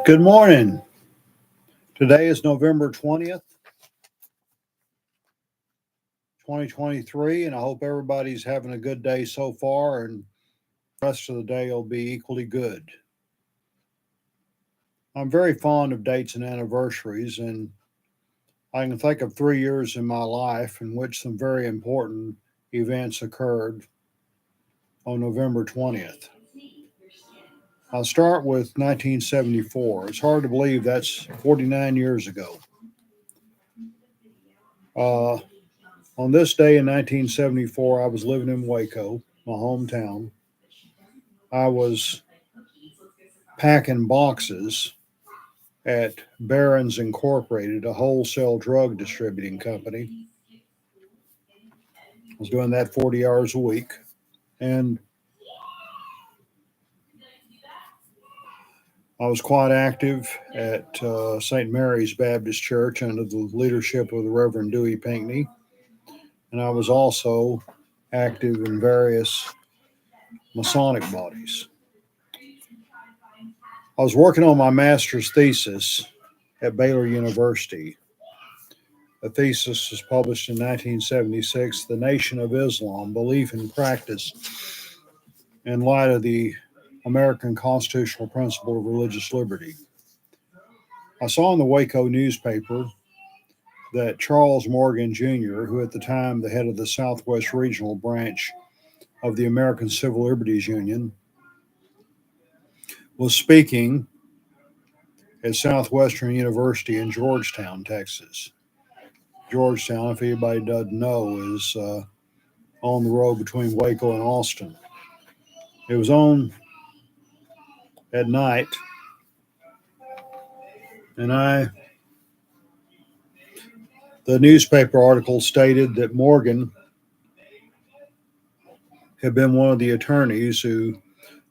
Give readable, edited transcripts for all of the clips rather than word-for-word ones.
Good morning. Today is November 20th, 2023, and I hope everybody's having a good day so far, and the rest of the day will be equally good. I'm very fond of dates and anniversaries, and I can think of 3 years in my life in which some very important events occurred on November 20th. I'll start with 1974. It's hard to believe that's 49 years ago. Uh, On this day in 1974, I was living in Waco, my hometown. I was packing boxes at Barron's Incorporated, a wholesale drug distributing company. I was doing that 40 hours a week. And I was quite active at St. Mary's Baptist Church under the leadership of the Reverend Dewey Pinkney. And I was also active in various Masonic bodies. I was working on my master's thesis at Baylor University. The thesis was published in 1976, The Nation of Islam, Belief and Practice in Light of the American Constitutional Principle of Religious Liberty. I saw in the Waco newspaper that Charles Morgan Jr., who at the time the head of the Southwest Regional Branch of the American Civil Liberties Union, was speaking at Southwestern University in Georgetown, Texas. Georgetown, if anybody doesn't know, is on the road between Waco and Austin. It was on at night, and the newspaper article stated that Morgan had been one of the attorneys who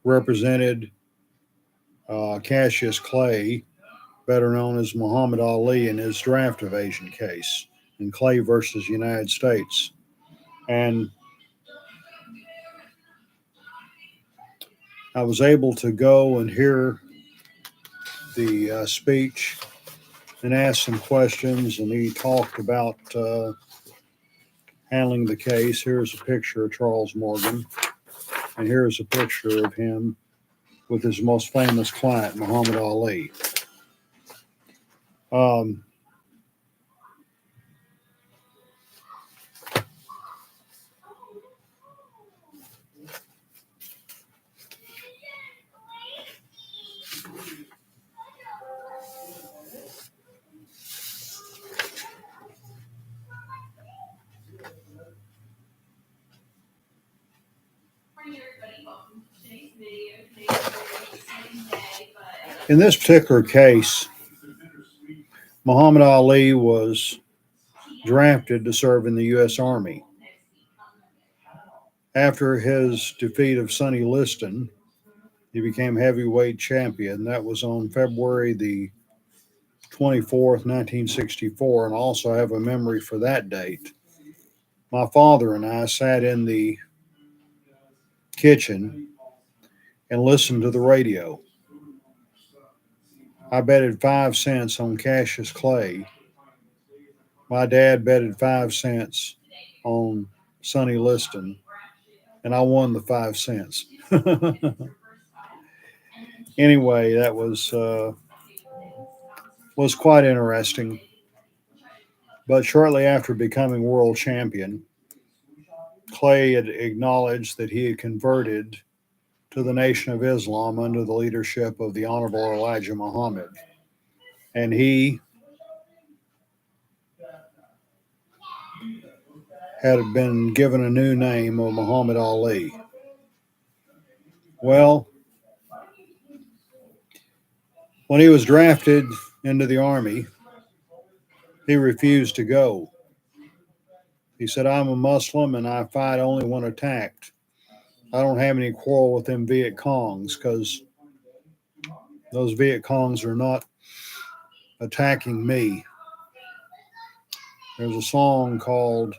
represented Cassius Clay, better known as Muhammad Ali, in his draft evasion case in Clay versus United States. And I was able to go and hear the speech and ask some questions, and he talked about handling the case. Here's a picture of Charles Morgan, and here's a picture of him with his most famous client, Muhammad Ali. Um, in this particular case, Muhammad Ali was drafted to serve in the U.S. Army. After his defeat of Sonny Liston, he became heavyweight champion. That was on February the 24th, 1964, and I also have a memory for that date. My father and I sat in the kitchen and listened to the radio. I betted 5 cents on Cassius Clay. My dad betted 5 cents on Sonny Liston, and I won the 5 cents. Anyway, that was quite interesting. But shortly after becoming world champion, Clay had acknowledged that he had converted to the Nation of Islam under the leadership of the Honorable Elijah Muhammad. And he had been given a new name of Muhammad Ali. Well, when he was drafted into the Army, he refused to go. He said, I'm a Muslim and I fight only when attacked. I don't have any quarrel with them Viet Congs because those Viet Congs are not attacking me. There's a song called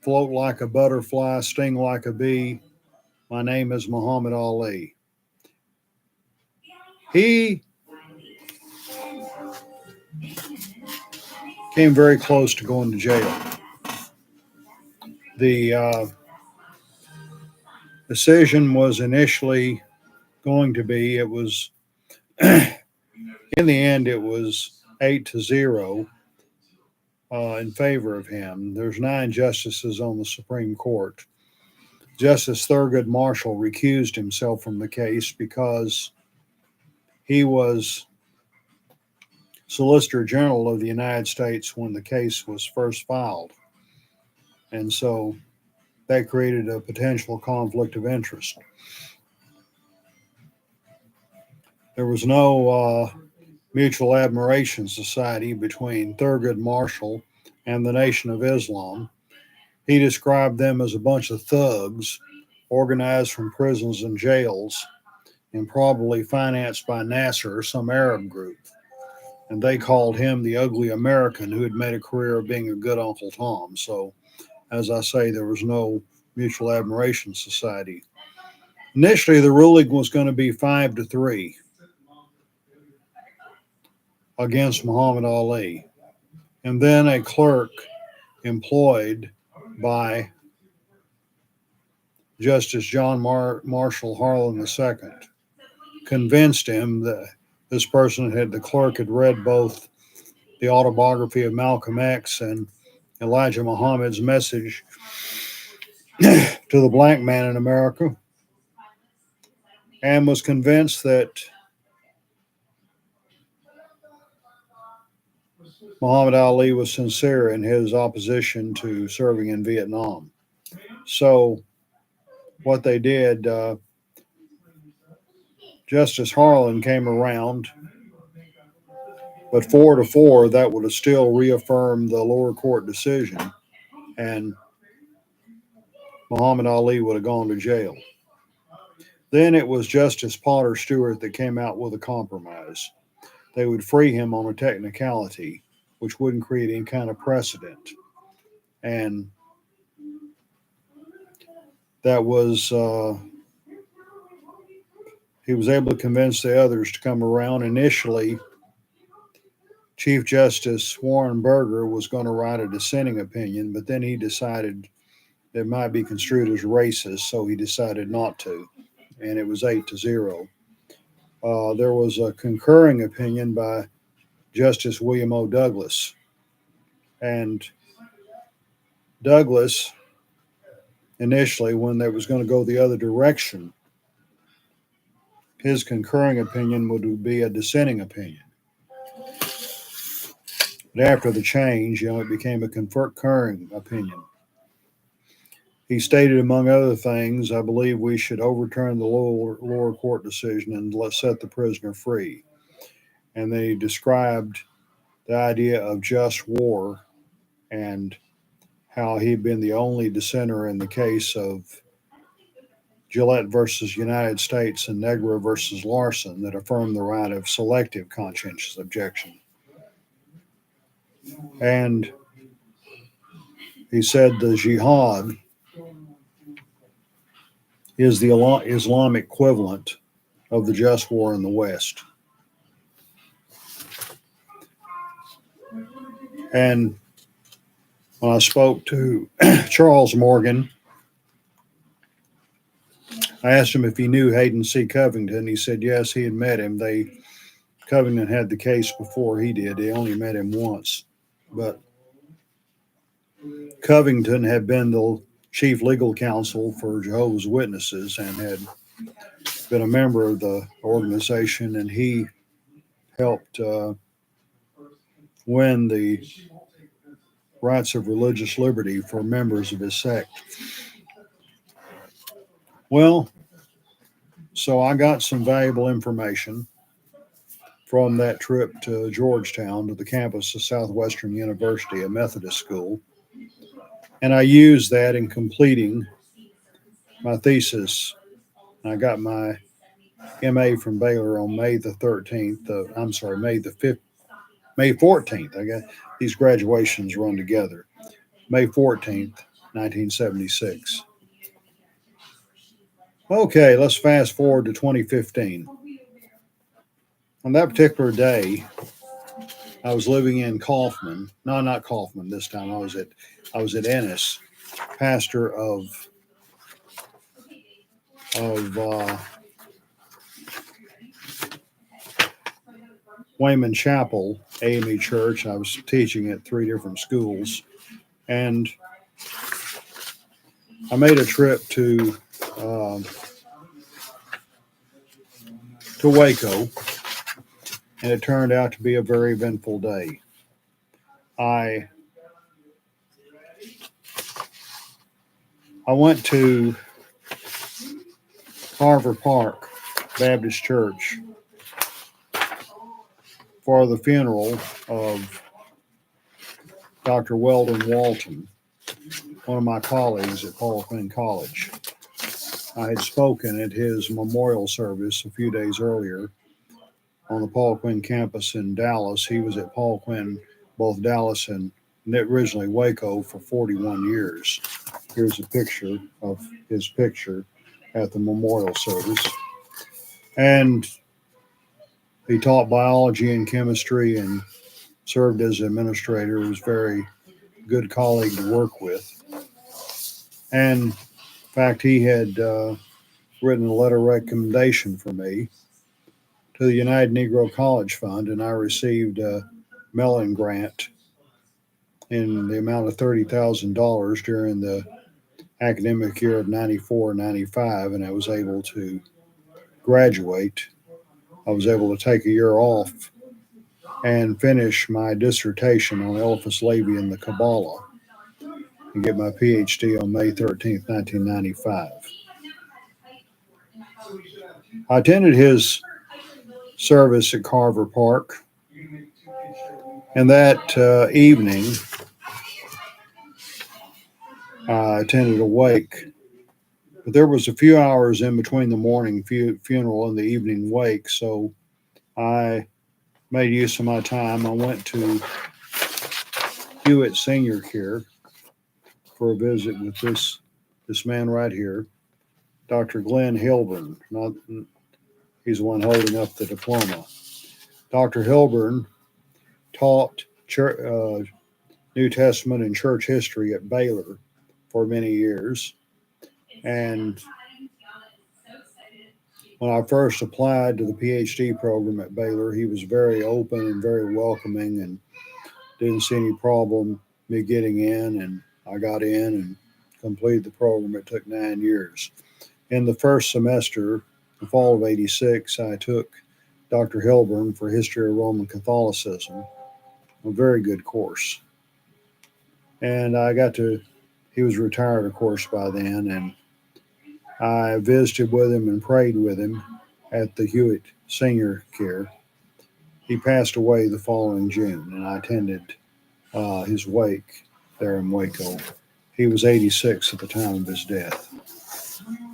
Float Like a Butterfly, Sting Like a Bee. My name is Muhammad Ali. He came very close to going to jail. The decision was initially going to be, it was, in the end, it was 8-0 in favor of him. There's 9 justices on the Supreme Court. Justice Thurgood Marshall recused himself from the case because he was Solicitor General of the United States when the case was first filed. And so that created a potential conflict of interest. There was no mutual admiration society between Thurgood Marshall and the Nation of Islam. He described them as a bunch of thugs organized from prisons and jails and probably financed by Nasser, some Arab group. And they called him the ugly American who had made a career of being a good Uncle Tom. So, as I say, there was no mutual admiration society. Initially, the ruling was going to be 5-3 against Muhammad Ali. And then a clerk employed by Justice John Marshall Harlan II convinced him that this person the clerk had read both the autobiography of Malcolm X and Elijah Muhammad's message to the black man in America, and was convinced that Muhammad Ali was sincere in his opposition to serving in Vietnam. So what they did, Justice Harlan came around, but 4-4, that would have still reaffirmed the lower court decision, and Muhammad Ali would have gone to jail. Then it was Justice Potter Stewart that came out with a compromise. They would free him on a technicality, which wouldn't create any kind of precedent. And that was, he was able to convince the others to come around. Initially, Chief Justice Warren Burger was going to write a dissenting opinion, but then he decided it might be construed as racist, so he decided not to, and it was 8-0. There was a concurring opinion by Justice William O. Douglas, and Douglas, initially, when they was going to go the other direction, his concurring opinion would be a dissenting opinion. But after the change, it became a concurring opinion. He stated, among other things, I believe we should overturn the lower court decision and let's set the prisoner free. And then he described the idea of just war and how he'd been the only dissenter in the case of Gillette versus United States and Negra versus Larson that affirmed the right of selective conscientious objection. And he said the jihad is the Islamic equivalent of the just war in the West. And when I spoke to Charles Morgan, I asked him if he knew Hayden C. Covington. He said yes, he had met him. Covington had the case before he did. They only met him once. But Covington had been the chief legal counsel for Jehovah's Witnesses and had been a member of the organization, and he helped win the rights of religious liberty for members of his sect. Well, so I got some valuable information from that trip to Georgetown, to the campus of Southwestern University, a Methodist school. And I used that in completing my thesis. I got my MA from Baylor on May the 13th. May 14th. I got these graduations run together. May 14th, 1976. Okay, let's fast forward to 2015. On that particular day, I was living in Kaufman. No, not Kaufman this time. I was at Ennis, pastor of Wayman Chapel AME Church. I was teaching at 3 different schools, and I made a trip uh, to Waco, and it turned out to be a very eventful day. I I went to Carver Park Baptist Church for the funeral of Dr. Weldon Walton, one of my colleagues at Paul Quinn College. I had spoken at his memorial service a few days earlier on the Paul Quinn campus in Dallas. He was at Paul Quinn, both Dallas and originally Waco, for 41 years. Here's a picture of his picture at the memorial service. And he taught biology and chemistry and served as administrator. He was a very good colleague to work with. And in fact, he had written a letter of recommendation for me to the United Negro College Fund, and I received a Mellon grant in the amount of $30,000 during the academic year of 94-95, and I was able to graduate. I was able to take a year off and finish my dissertation on Eliphas Levi and the Kabbalah and get my PhD on May 13th, 1995. I attended his service at Carver Park, and that evening I attended a wake. But there was a few hours in between the morning funeral and the evening wake, so I made use of my time. I went to Hewitt Senior Care for a visit with this man right here, Dr. Glenn Hilburn. He's the one holding up the diploma. Dr. Hilburn taught New Testament and church history at Baylor for many years. And when I first applied to the PhD program at Baylor, he was very open and very welcoming and didn't see any problem me getting in. And I got in and completed the program. It took 9 years. In the first semester, the fall of '86, I took Dr. Hilburn for History of Roman Catholicism, a very good course. And he was retired, of course, by then, and I visited with him and prayed with him at the Hewitt Senior Care. He passed away the following June, and I attended his wake there in Waco. He was 86 at the time of his death.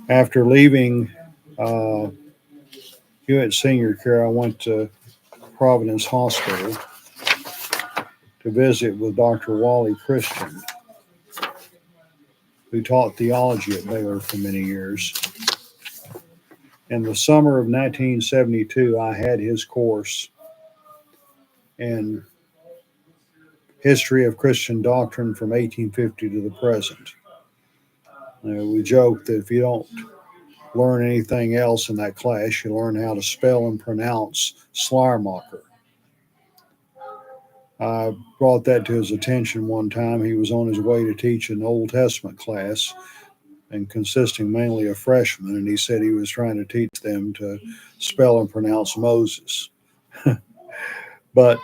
After leaving Hewitt Senior Care, I went to Providence Hospital to visit with Dr. Wally Christian, who taught theology at Baylor for many years. In the summer of 1972, I had his course in History of Christian Doctrine from 1850 to the present. We joke that if you don't learn anything else in that class, you learn how to spell and pronounce Schleiermacher. I brought that to his attention one time. He was on his way to teach an Old Testament class and consisting mainly of freshmen, and he said he was trying to teach them to spell and pronounce Moses. But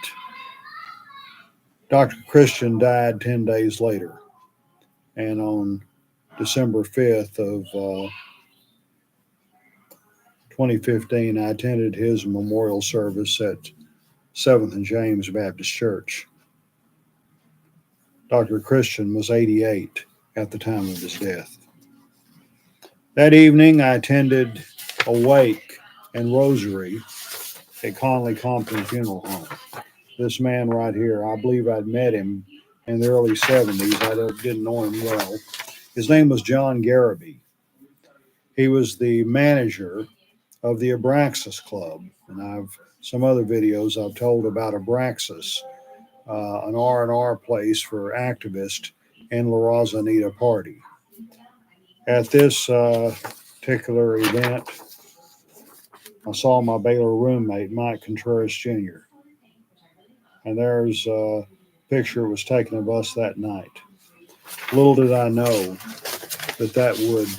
Dr. Christian died 10 days later, and on December 5th of 2015, I attended his memorial service at 7th and James Baptist Church. Dr. Christian was 88 at the time of his death. That evening, I attended a wake and rosary at Conley Compton Funeral Home. This man right here, I believe I'd met him in the early 70s. I didn't know him well. His name was John Garraby. He was the manager of the Abraxas Club, and some other videos I've told about Abraxas an R&R place for activists in La Raza Party. At this particular event, I saw my Baylor roommate, Mike Contreras Jr., and there's a picture was taken of us that night. Little did I know that would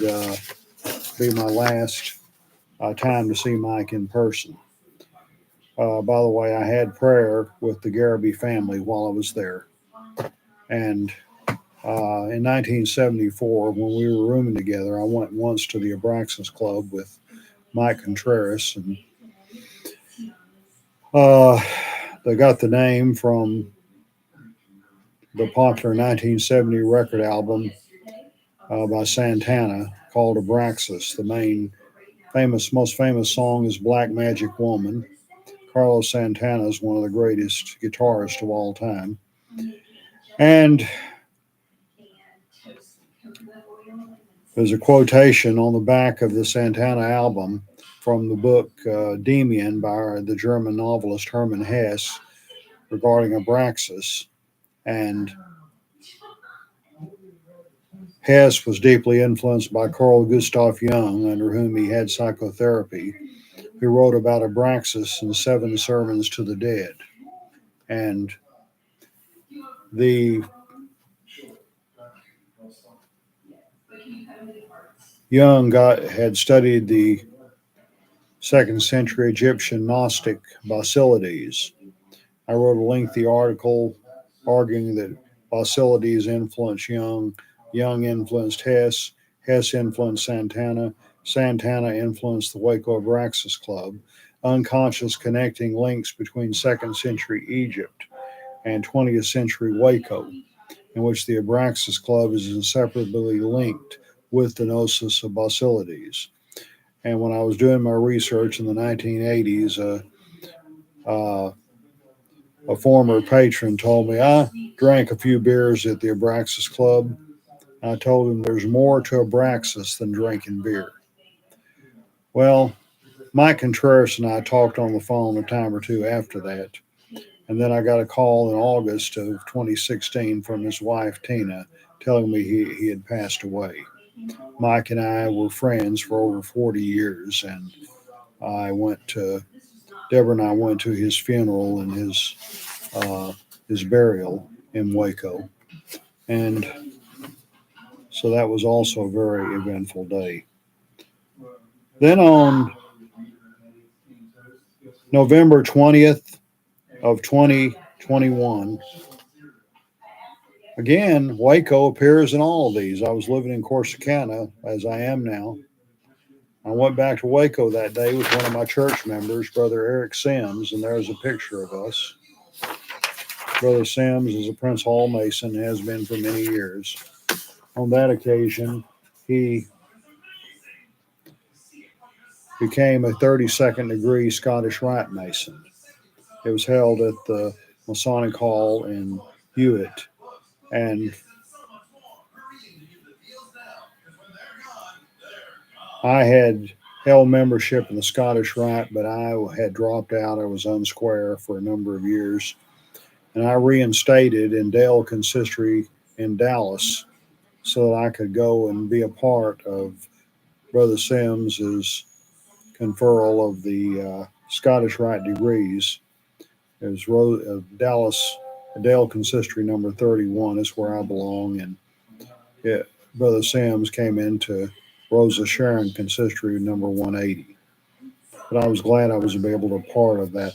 be my last time to see Mike in person. By the way, I had prayer with the Garrity family while I was there. And in 1974, when we were rooming together, I went once to the Abraxas Club with Mike Contreras, and they got the name from the popular 1970 record album by Santana called Abraxas. The most famous song is Black Magic Woman. Carlos Santana is one of the greatest guitarists of all time. And there's a quotation on the back of the Santana album from the book Demian by the German novelist Hermann Hesse regarding Abraxas. And Hesse was deeply influenced by Carl Gustav Jung, under whom he had psychotherapy, who wrote about Abraxas in 7 Sermons to the Dead. And Jung had studied the 2nd century Egyptian Gnostic Basilides. I wrote a lengthy article arguing that Basilides influenced Jung, Jung influenced Hesse, Hesse influenced Santana, Santana influenced the Waco Abraxas Club, unconscious connecting links between 2nd century Egypt and 20th century Waco, in which the Abraxas Club is inseparably linked with the Gnosis of Basilides. And when I was doing my research in the 1980s, a former patron told me I drank a few beers at the Abraxas Club. I told him there's more to Abraxas than drinking beer. Well, Mike Contreras and I talked on the phone a time or two after that. And then I got a call in August of 2016 from his wife, Tina, telling me he had passed away. Mike and I were friends for over 40 years, and Deborah and I went to his funeral and his burial in Waco. And so that was also a very eventful day. Then on November 20th of 2021, again, Waco appears in all of these. I was living in Corsicana, as I am now. I went back to Waco that day with one of my church members, Brother Eric Sims, and there's a picture of us. Brother Sims is a Prince Hall Mason, has been for many years. On that occasion, he became a 32nd degree Scottish Rite Mason. It was held at the Masonic Hall in Hewitt, and I had held membership in the Scottish Rite, but I had dropped out. I was unsquare for a number of years, and I reinstated in Dale Consistory in Dallas so that I could go and be a part of Brother Sims's conferral of the Scottish Rite degrees. It was Dale Consistory number 31 is where I belong, and Brother Sims came into Rosa Sharon Consistory number 180. But I was glad I was able to be part of that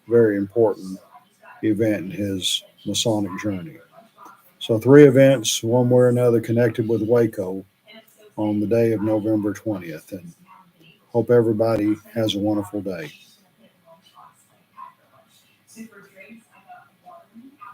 very important event in his Masonic journey. So 3 events, one way or another, connected with Waco on the day of November 20th. And hope everybody has a wonderful day.